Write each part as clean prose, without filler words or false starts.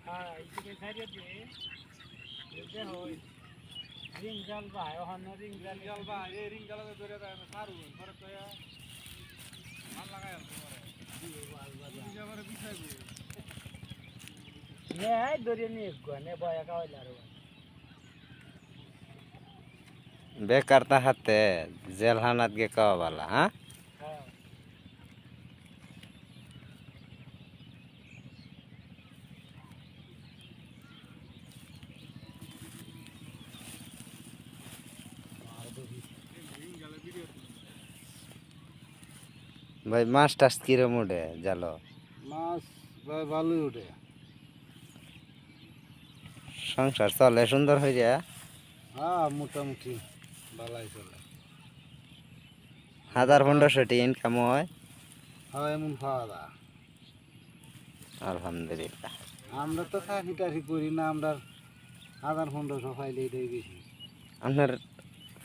হ্যাঁ এইদিকে ছাড়িয়ে দিয়ে দেখো রিং জাল ভাই ওখানে রিং জাল ভাই এই রিং জাল ধরে দেয় সারু পরে তো ভাল লাগাই তোমারে দিবারে বিছাইবো নে আই ধরে নিয়ে গনে বয়া কাওয়াইলা রে বেকার তাহাতে জেলখানাত গে খাওয়া বালা হ্যাঁ হ্যাঁ ভাই মাছ টাছ কিরম উঠে জালো মাছ ভাই ভালোই ওঠে সংসার চলে সুন্দর হয়ে যায় হ্যাঁ মোটামুটি ভালাই চলে 1500 ইনকাম হয় হ্যাঁ এমন খাওয়া দাওয়া আলহামদুলিল্লাহ আমরা তো চাকরি টাকরি করি না আমরা 1500 পাইলে এটাই বেশি আপনার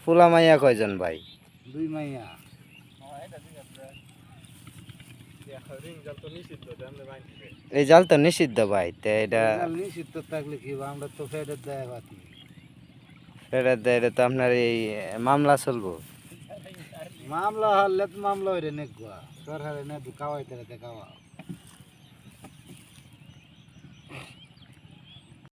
ফুলা মাইয়া কয়জন ভাই 2 মাইয়া এই জাল তো নিষিদ্ধ ভাই তো এটা নিষিদ্ধ থাকলে কি হবে? আমরা তো ফেরত দেয় পাতি ফেরত দেয় এটা তো আপনার এই মামলা চলবো মামলা হলে তো মামলা হইরে নেকুয়া সরকারে নেবু কাওয়াইতে খাওয়া